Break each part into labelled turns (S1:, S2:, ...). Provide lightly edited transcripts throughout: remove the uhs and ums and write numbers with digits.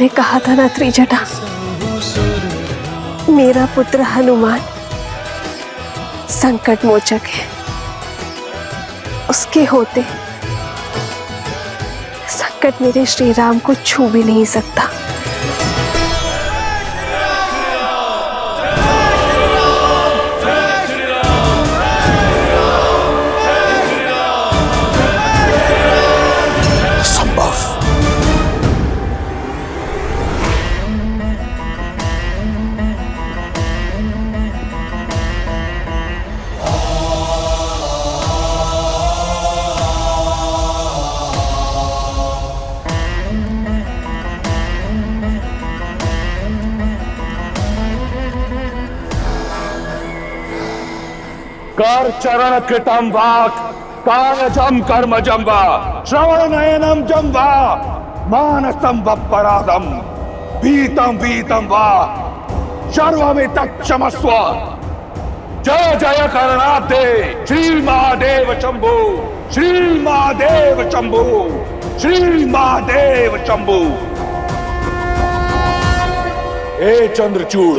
S1: मैंने कहा था ना त्रिजटा, मेरा पुत्र हनुमान संकट मोचक है। उसके होते संकट मेरे श्री राम को छू भी नहीं सकता।
S2: कर चरण कृतम वाक् कानजम कर्मजम वा श्रवण नयनम जम वा मानसम वपराधम वीतम वीतम वा सर्वमित क्षमस्व। जय जय करणाब्दे श्री महादेव शंभु, श्री महादेव शंभु, श्री महादेव शंभु। हे चंद्रचूड़,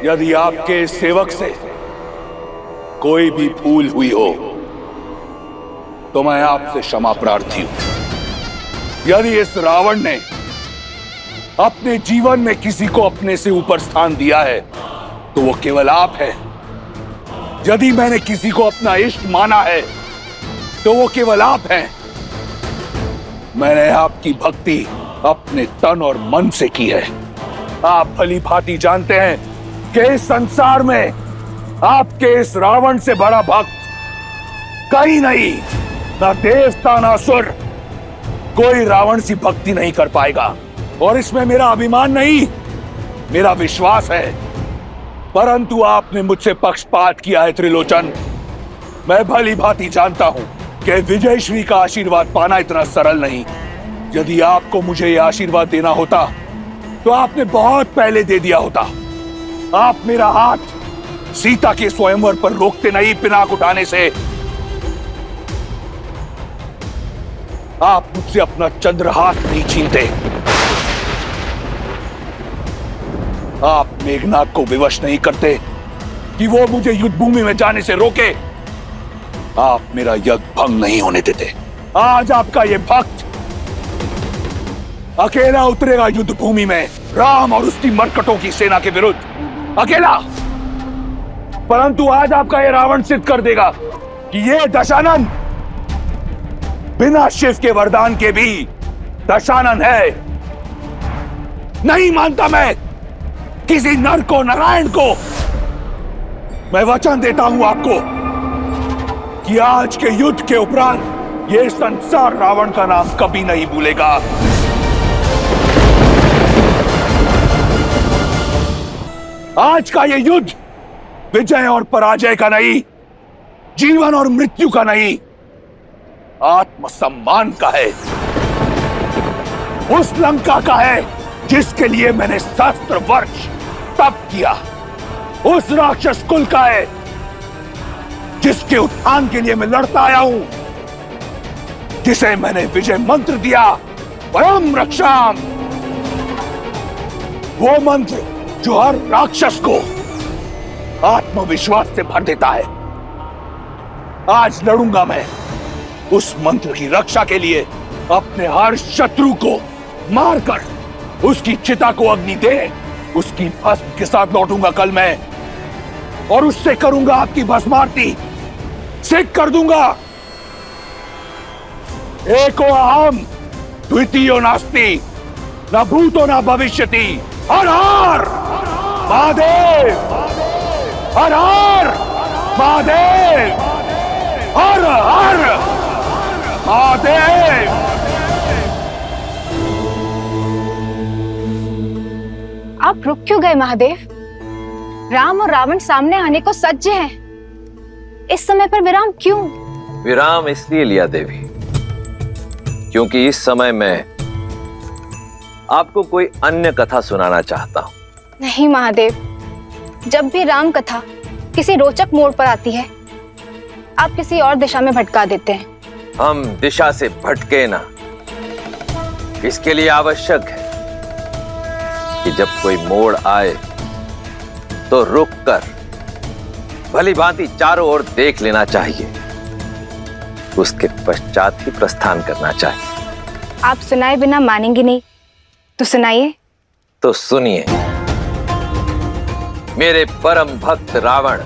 S2: यदि आपके सेवक से कोई भी भूल हुई हो तो मैं आपसे क्षमा प्रार्थी हूं। यदि इस रावण ने अपने जीवन में किसी को अपने से ऊपर स्थान दिया है तो वो केवल आप हैं। यदि मैंने किसी को अपना इष्ट माना है तो वो केवल आप हैं। मैंने आपकी भक्ति अपने तन और मन से की है। आप भली भांति जानते हैं कि इस संसार में आपके इस रावण से बड़ा भक्त कहीं नहीं, ना देवता ना असुर, कोई रावण सी भक्ति नहीं कर पाएगा। और इसमें मेरा अभिमान नहीं, मेरा विश्वास है। परंतु आपने मुझसे पक्षपात किया है त्रिलोचन। मैं भली भांति जानता हूं कि विजयश्री का आशीर्वाद पाना इतना सरल नहीं। यदि आपको मुझे यह आशीर्वाद देना होता तो आपने बहुत पहले दे दिया होता। आप मेरा हाथ सीता के स्वयंवर पर रोकते नहीं पिनाक उठाने से। आप मुझसे अपना चंद्रहास नहीं छीनते। आप मेघनाद को विवश नहीं करते कि वो मुझे युद्ध भूमि में जाने से रोके। आप मेरा यज्ञ भंग नहीं होने देते। आज आपका ये भक्त अकेला उतरेगा युद्ध भूमि में राम और उसकी मरकटों की सेना के विरुद्ध, अकेला। परंतु आज आपका ये रावण सिद्ध कर देगा कि ये दशानन बिना शिव के वरदान के भी दशानन है। नहीं मानता मैं किसी नर को, नारायण को। मैं वचन देता हूं आपको कि आज के युद्ध के उपरांत ये संसार रावण का नाम कभी नहीं भूलेगा। आज का ये युद्ध विजय और पराजय का नहीं, जीवन और मृत्यु का नहीं, आत्मसम्मान का है। उस लंका का है जिसके लिए मैंने सहस्त्र वर्ष तप किया। उस राक्षस कुल का है जिसके उत्थान के लिए मैं लड़ता आया हूं, जिसे मैंने विजय मंत्र दिया, परम रक्षाम। वो मंत्र जो हर राक्षस को आत्मविश्वास से भर देता है। आज लड़ूंगा मैं उस मंत्र की रक्षा के लिए। अपने हर शत्रु को मारकर उसकी चिता को अग्नि दे उसकी भस्म के साथ लौटूंगा कल मैं, और उससे करूंगा आपकी भस्मारती। सिद्ध कर दूंगा एको अहम द्वितीयो नास्ति, न भूतो न भविष्यति। हर हर महादेव, हर हर महादेव, हर हर महादेव।
S3: आप रुक क्यों गए महादेव? राम और रावण सामने आने को सज्ज हैं। इस समय पर विराम क्यों?
S4: विराम इसलिए लिया देवी क्योंकि इस समय मैं आपको कोई अन्य कथा सुनाना चाहता हूं।
S3: नहीं महादेव, जब भी राम कथा किसी रोचक मोड़ पर आती है आप किसी और दिशा में भटका देते हैं।
S4: हम दिशा से भटके ना, इसके लिए आवश्यक है कि जब कोई मोड़ आए तो रुक कर भली भांति चारों ओर देख लेना चाहिए, उसके पश्चात ही प्रस्थान करना चाहिए।
S3: आप सुनाए बिना मानेंगे नहीं, तो सुनाइए।
S4: तो सुनिए, मेरे परम भक्त रावण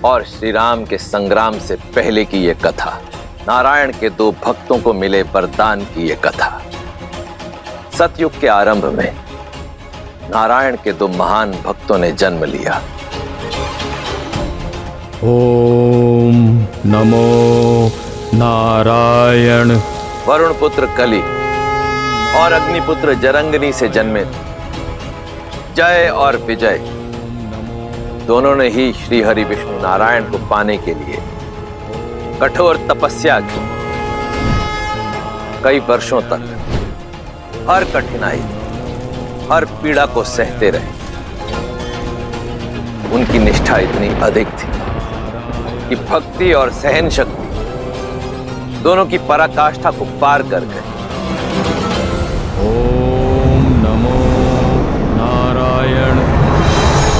S4: और श्री राम के संग्राम से पहले की यह कथा, नारायण के दो भक्तों को मिले वरदान की यह कथा। सतयुग के आरंभ में नारायण के दो महान भक्तों ने जन्म लिया।
S5: ओम नमो नारायण।
S4: वरुण पुत्र कली और अग्निपुत्र जरंगनी से जन्मे जय और विजय दोनों ने ही श्री हरि विष्णु नारायण को पाने के लिए कठोर तपस्या की। कई वर्षों तक हर कठिनाई, हर पीड़ा को सहते रहे। उनकी निष्ठा इतनी अधिक थी कि भक्ति और सहन शक्ति दोनों की पराकाष्ठा को पार कर गए।
S5: ओम नमो नारायण।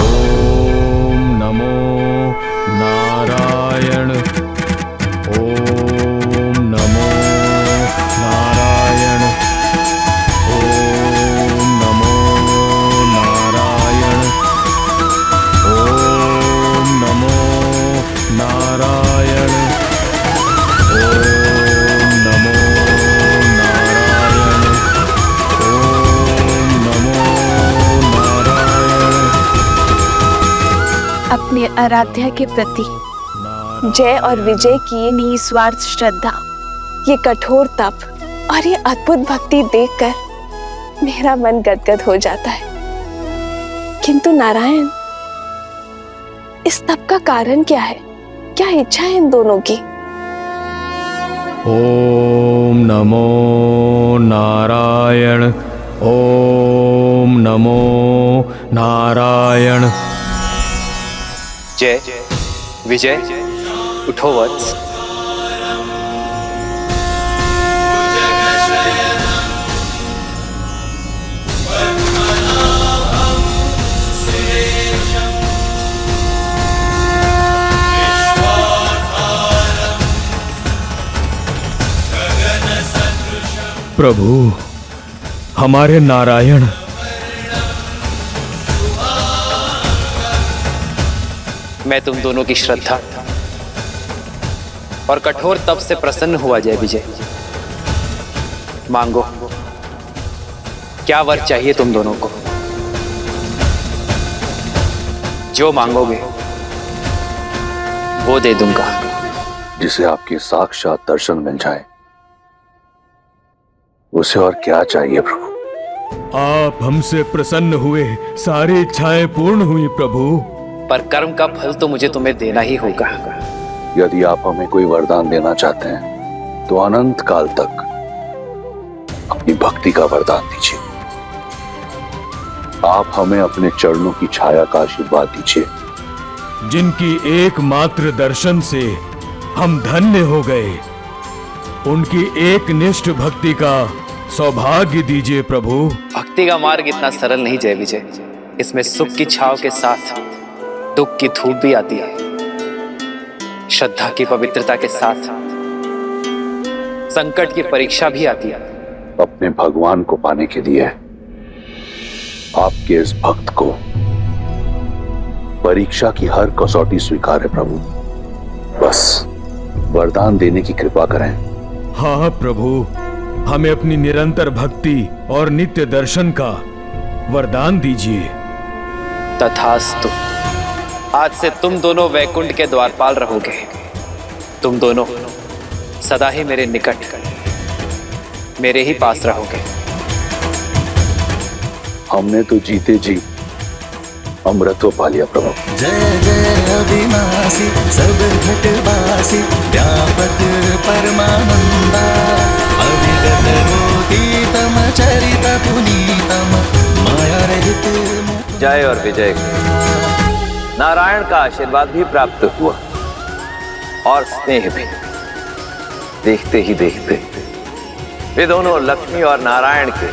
S5: ओम नमो नारायण। ओम नमो नारायण। ओम नमो नारायण। ओम नमो नारायण। ओम नमो नारायण। ओम नमो नारायण।
S1: अपने आराध्या के प्रति जय और विजय की निस्वार्थ श्रद्धा, ये कठोर तप और ये अद्भुत भक्ति देखकर मेरा मन गदगद हो जाता है। किंतु नारायण, इस तप का कारण क्या है? क्या इच्छा है इन दोनों की?
S5: ओम नमो नारायण। ओम नमो नारायण।
S6: जय विजय, उठो वत्स।
S5: प्रभु, हमारे नारायण
S6: मैं तुम दोनों की श्रद्धा और कठोर तप से प्रसन्न हुआ जय विजय। मांगो, क्या वर चाहिए तुम दोनों को? जो मांगोगे वो दे दूंगा।
S2: जिसे आपके साक्षात दर्शन मिल जाए, उसे और क्या चाहिए प्रभु?
S5: आप हमसे प्रसन्न हुए, सारी इच्छाएं पूर्ण हुई प्रभु।
S6: पर कर्म का फल तो मुझे तुम्हें देना ही होगा।
S2: यदि आप हमें कोई वरदान देना चाहते हैं तो अनंत काल तक अपनी भक्ति का वरदान दीजिए। आप हमें अपने चरणों की छाया का आशीर्वाद दीजिए।
S5: जिनकी एकमात्र दर्शन से हम धन्य हो गए, उनकी एक निष्ठ भक्ति का सौभाग्य दीजिए प्रभु।
S6: भक्ति का मार्ग इतना सरल नहीं जय विजय। इसमें सुख की छाव के साथ दुख की धूप भी आती है। श्रद्धा की पवित्रता के साथ संकट की परीक्षा भी आती है।
S2: अपने भगवान को पाने के लिए आपके इस भक्त को परीक्षा की हर कसौटी स्वीकार है प्रभु। बस वरदान देने की कृपा करें।
S5: हाँ प्रभु, हमें अपनी निरंतर भक्ति और नित्य दर्शन का वरदान दीजिए।
S6: तथास्तु। आज से तुम दोनों वैकुंठ के द्वारपाल रहोगे। तुम दोनों सदा ही मेरे निकट, मेरे ही पास रहोगे।
S2: हमने तो जीते जी अमृतत्व पा लिया प्रभु।
S7: जय जय अविनाशी सब घटवासी व्यापक परमानंदा अविगत रोतीतम चरित पुनीतम माया रहित।
S4: जय और विजय नारायण का आशीर्वाद भी प्राप्त हुआ और स्नेह भी। देखते ही देखते वे दोनों लक्ष्मी और नारायण के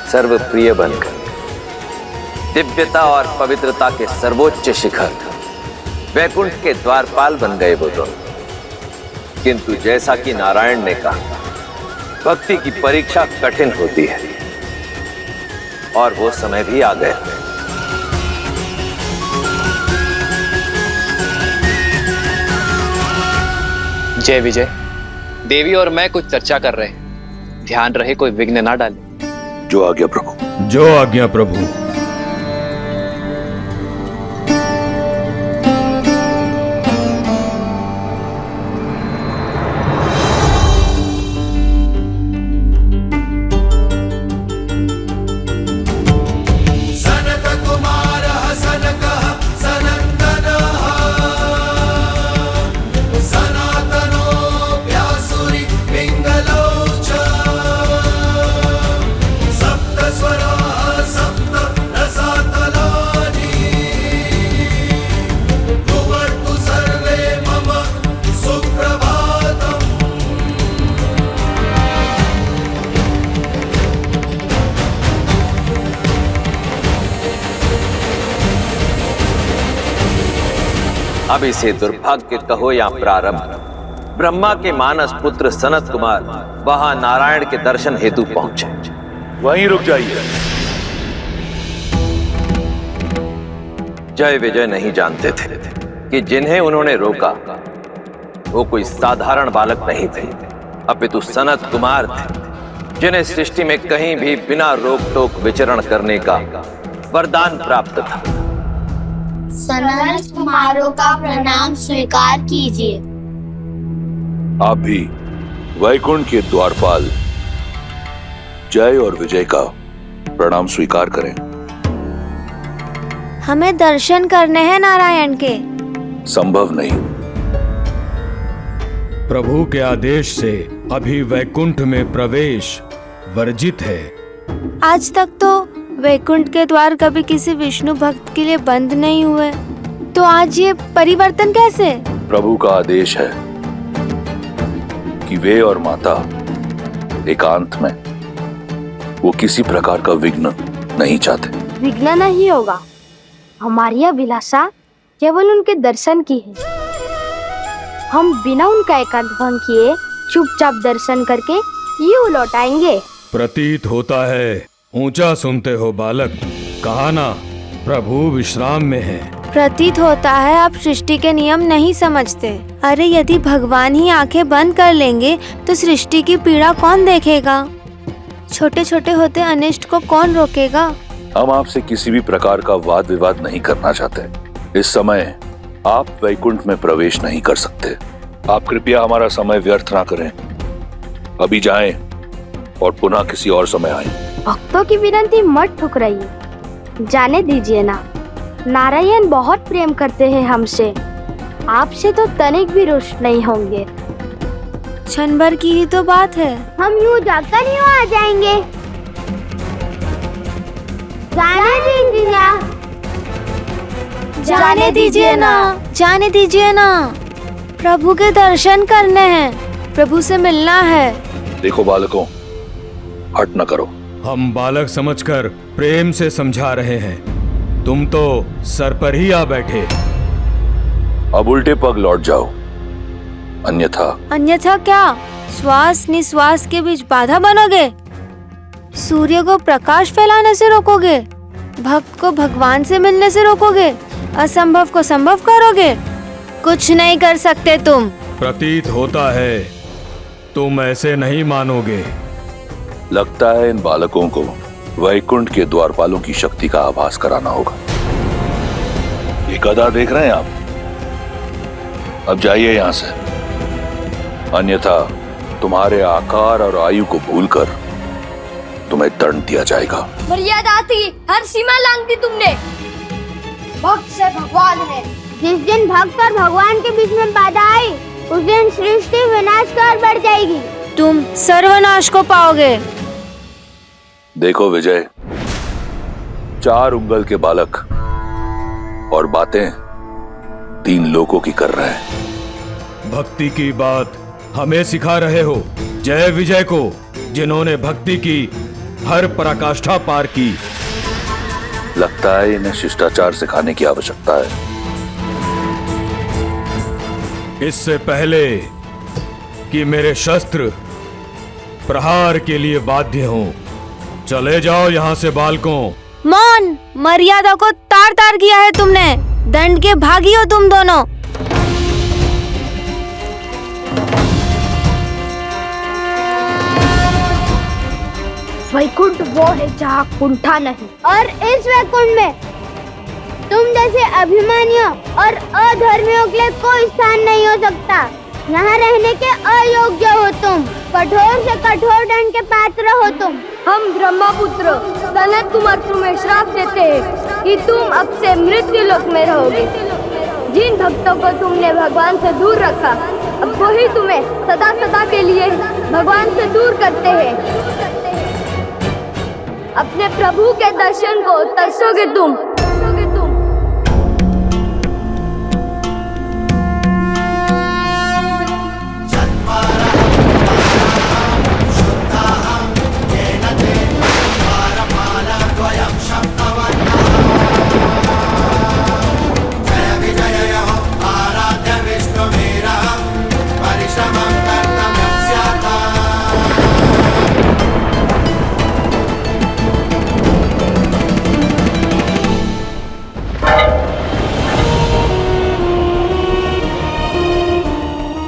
S4: सर्वप्रिय बनकर दिव्यता और पवित्रता के सर्वोच्च शिखर वैकुंठ के द्वारपाल बन गए वो दोनों। किंतु जैसा कि नारायण ने कहा, भक्ति की परीक्षा कठिन होती है और वो समय भी आ गया।
S6: जय विजय, देवी और मैं कुछ चर्चा कर रहे हैं, ध्यान रहे कोई विघ्न ना डाले।
S2: जो आज्ञा प्रभु।
S5: जो आज्ञा प्रभु।
S4: अब इसे दुर्भाग्य कहो या प्रारब्ध, ब्रह्मा के मानस पुत्र सनत कुमार वहां नारायण के दर्शन हेतु पहुंचे।
S2: वहीं रुक जाइए।
S4: जय विजय नहीं जानते थे कि जिन्हें उन्होंने रोका वो कोई साधारण बालक नहीं थे, अपितु सनत कुमार थे, जिन्हें सृष्टि में कहीं भी बिना रोक टोक विचरण करने का वरदान प्राप्त था।
S8: सनत कुमारों का प्रणाम स्वीकार कीजिए।
S2: आप भी वैकुंठ के द्वारपाल जय और विजय का प्रणाम स्वीकार करें।
S8: हमें दर्शन करने हैं नारायण के।
S2: संभव नहीं।
S5: प्रभु के आदेश से अभी वैकुंठ में प्रवेश वर्जित है।
S8: आज तक तो वैकुंठ के द्वार कभी किसी विष्णु भक्त के लिए बंद नहीं हुए, तो आज ये परिवर्तन कैसे?
S2: प्रभु का आदेश है कि वे और माता एकांत में, वो किसी प्रकार का विघ्न नहीं चाहते।
S8: विघ्न नहीं होगा, हमारी अभिलाषा केवल उनके दर्शन की है। हम बिना उनका एकांत भंग किए चुपचाप दर्शन करके यूं लौट आएंगे।
S5: प्रतीत होता है ऊंचा सुनते हो बालक, कहा ना प्रभु विश्राम में है।
S8: प्रतीत होता है आप सृष्टि के नियम नहीं समझते। अरे यदि भगवान ही आंखें बंद कर लेंगे तो सृष्टि की पीड़ा कौन देखेगा? छोटे छोटे होते अनिष्ट को कौन रोकेगा?
S2: हम आपसे किसी भी प्रकार का वाद विवाद नहीं करना चाहते। इस समय आप वैकुंठ में प्रवेश नहीं कर सकते। आप कृपया हमारा समय व्यर्थ ना करें। अभी जाएं और पुनः किसी और समय आएं।
S8: भक्तों की विनती मत ठुकराइए, जाने दीजिए ना। नारायण बहुत प्रेम करते हैं हमसे, आपसे तो तनिक भी रुष्ट नहीं होंगे। क्षण भर की ही तो बात है, हम यूं जाकर यूं आ जाएंगे। जाने दीजिए ना, जाने दीजिए ना, जाने दीजिए ना। प्रभु के दर्शन करने हैं, प्रभु से मिलना है।
S2: देखो बालकों, हट न करो।
S5: हम बालक समझकर प्रेम से समझा रहे हैं, तुम तो सर पर ही आ बैठे।
S2: अब उल्टे पग लौट जाओ,
S8: अन्यथा क्या? श्वास निश्वास के बीच बाधा बनोगे? सूर्य को प्रकाश फैलाने से रोकोगे? भक्त को भगवान से मिलने से रोकोगे? असंभव को संभव करोगे? कुछ नहीं कर सकते तुम।
S5: प्रतीत होता है तुम ऐसे नहीं मानोगे।
S2: लगता है इन बालकों को वैकुंठ के द्वारपालों की शक्ति का आभास कराना होगा। ये गदा देख रहे हैं आप? अब जाइए यहाँ से, अन्यथा तुम्हारे आकार और आयु को भूलकर तुम्हें दंड दिया जाएगा।
S9: मर्यादा थी, हर सीमा लांघ दी तुमने। भक्त से भगवान है।
S8: जिस दिन भक्त और भगवान के बीच में बाधा आई, उस दिन सृष्टि विनाश की ओर बढ़ जाएगी। तुम सर्वनाश को पाओगे।
S2: देखो विजय, 4 उंगल के बालक और बातें 3 लोगों की कर रहे हैं।
S5: भक्ति की बात हमें सिखा रहे हो। जय विजय को जिन्होंने भक्ति की हर पराकाष्ठा पार की।
S2: लगता है इन्हें शिष्टाचार सिखाने की आवश्यकता है।
S5: इससे पहले कि मेरे शस्त्र प्रहार के लिए बाध्य हों, चले जाओ यहाँ से बालकों।
S8: मौन, मर्यादा को तार तार किया है तुमने। दंड के भागी हो तुम दोनों। वैकुंठ वो है जहाँ कुंठा नहीं, और इस वैकुंठ में तुम जैसे अभिमानियों और अधर्मियों के लिए कोई स्थान नहीं हो सकता। यहाँ रहने के अयोग्य हो तुम, कठोर से कठोर दंड के पात्र हो तुम।
S9: हम ब्रह्मपुत्र सनत कुमार तुम्हें श्राप देते हैं कि तुम अब से मृत्यु लोक में रहोगे। जिन भक्तों को तुमने भगवान से दूर रखा, अब वही तुम्हें सदा सदा के लिए भगवान से दूर करते हैं। अपने प्रभु के दर्शन को तरसोगे तुम।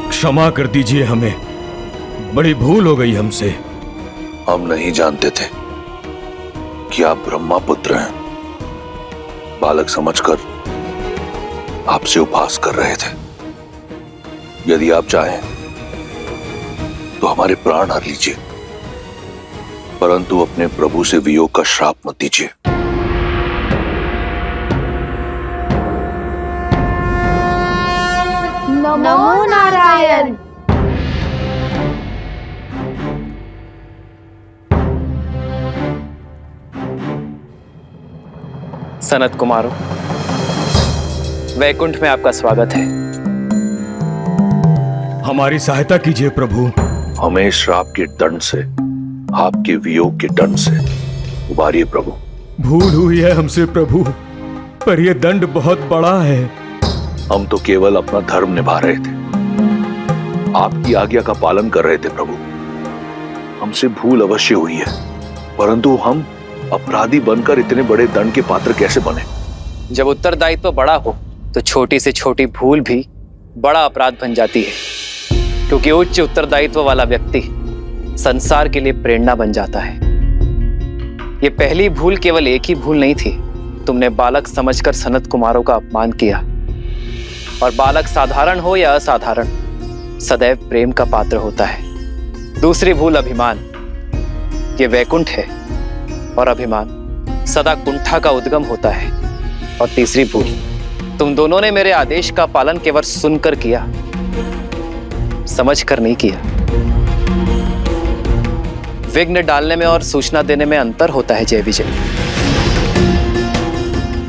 S5: क्षमा कर दीजिए हमें, बड़ी भूल हो गई हमसे।
S2: हम नहीं जानते थे कि आप ब्रह्मपुत्र हैं। बालक समझकर आपसे उपहास कर रहे थे। यदि आप चाहें तो हमारे प्राण हर लीजिए, परंतु अपने प्रभु से वियोग का श्राप मत दीजिए।
S8: नमो नारायण।
S6: सनत कुमारों, वैकुंठ में आपका स्वागत है।
S5: हमारी सहायता कीजिए प्रभु।
S2: हमें श्राप के दंड से, आपके वियोग के दंड से उबारिए प्रभु।
S5: भूल हुई है हमसे प्रभु, पर यह दंड बहुत बड़ा है।
S2: हम तो केवल अपना धर्म निभा रहे थे, आपकी आज्ञा का पालन कर रहे थे प्रभु। हमसे भूल अवश्य हुई है, परंतु हम अपराधी बनकर इतने बड़े दंड के पात्र कैसे बने?
S6: जब उत्तरदायित्व बड़ा हो तो छोटी से छोटी भूल भी बड़ा अपराध बन जाती है, क्योंकि उच्च उत्तरदायित्व वाला व्यक्ति संसार के लिए प्रेरणा बन जाता है। ये पहली भूल केवल एक ही भूल नहीं थी। तुमने बालक समझकर सनत कुमारों का अपमान किया, और बालक साधारण हो या असाधारण, सदैव प्रेम का पात्र होता है। दूसरी भूल अभिमान। ये वैकुंठ है और अभिमान सदा कुंठा का उद्गम होता है। और तीसरी भूल, तुम दोनों ने मेरे आदेश का पालन केवल सुनकर किया, समझकर नहीं किया। विघ्न डालने में और सूचना देने में अंतर होता है जय विजय।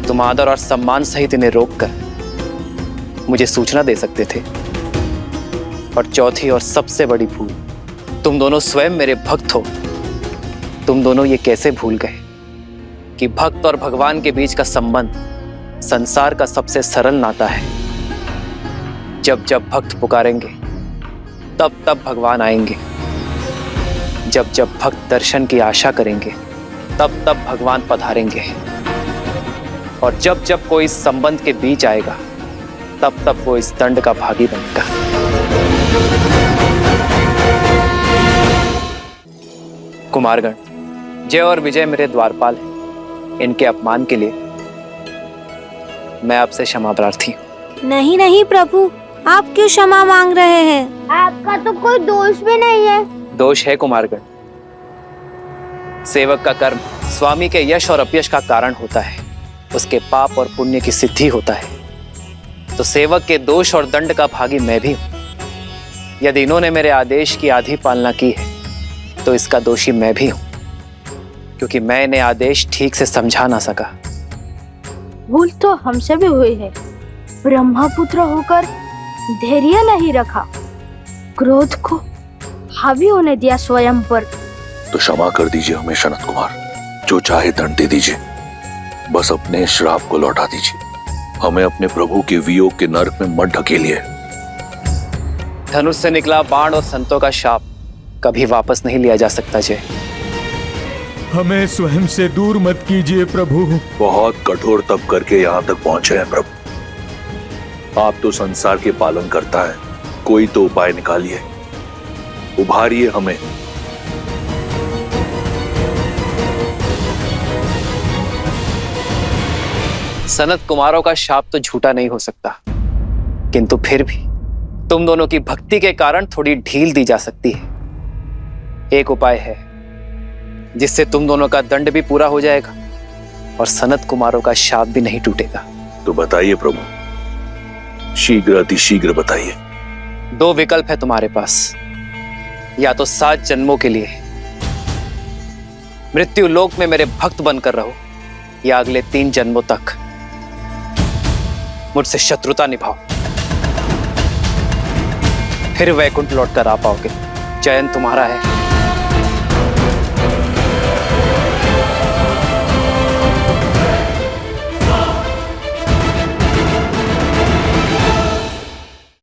S6: तुम आदर और सम्मान सहित इन्हें रोककर मुझे सूचना दे सकते थे। और चौथी और सबसे बड़ी भूल, तुम दोनों स्वयं मेरे भक्त हो। तुम दोनों ये कैसे भूल गए कि भक्त और भगवान के बीच का संबंध संसार का सबसे सरल नाता है। जब जब भक्त पुकारेंगे तब तब भगवान आएंगे। जब जब भक्त दर्शन की आशा करेंगे तब तब भगवान पधारेंगे। और जब जब कोई इस संबंध के बीच आएगा तब तब वो इस दंड का भागी बनेगा। कुमारगण, जय और विजय मेरे द्वारपाल हैं। इनके अपमान के लिए मैं आपसे क्षमा प्रार्थी हूँ।
S8: नहीं नहीं प्रभु, आप क्यों क्षमा मांग रहे हैं? आपका तो कोई दोष भी नहीं है।
S6: दोष है कुमारगण। सेवक का कर्म स्वामी के यश और अपयश का कारण होता है, उसके पाप और पुण्य की सिद्धि होता है। तो सेवक के दोष और दंड का भागी मैं भी हूं। यदि इन्होंने मेरे आदेश की आधी पालना की है तो इसका दोषी मैं भी हूं, क्योंकि मैं इन्हें आदेश ठीक से समझा ना सका।
S8: भूल तो हमसे भी हुई है। ब्रह्मपुत्र होकर धैर्य नहीं रखा, क्रोध को हावी होने दिया स्वयं पर।
S2: तो क्षमा कर दीजिए हमें सनत कुमार, जो चाहे दंड दे दीजिए, बस अपने श्राप को लौटा दीजिए। हमें अपने प्रभु के वियोग के नरक में मत ढकेलिए।
S6: धनुष से निकला बाण और संतों का शाप कभी वापस नहीं लिया जा सकता जय।
S5: हमें स्वयं से दूर मत कीजिए प्रभु।
S2: बहुत कठोर तप करके यहाँ तक पहुंचे हैं प्रभु। आप तो संसार के पालन करता है, कोई तो उपाय निकालिए, उभारिए हमें।
S6: सनत कुमारों का शाप तो झूठा नहीं हो सकता, किंतु फिर भी तुम दोनों की भक्ति के कारण थोड़ी ढील दी जा सकती है। एक उपाय है जिससे तुम दोनों का दंड भी पूरा हो जाएगा और सनत कुमारों का शाप भी नहीं टूटेगा।
S2: तो बताइए प्रभु, शीघ्र अतिशीघ्र बताइए।
S6: 2 विकल्प है तुम्हारे पास, या तो 7 जन्मों के लिए मृत्यु लोक में मेरे भक्त बनकर रहो, या अगले 3 जन्मों तक मुझसे शत्रुता निभाओ, फिर वैकुंठ लौटकर आ पाओगे। चयन तुम्हारा है।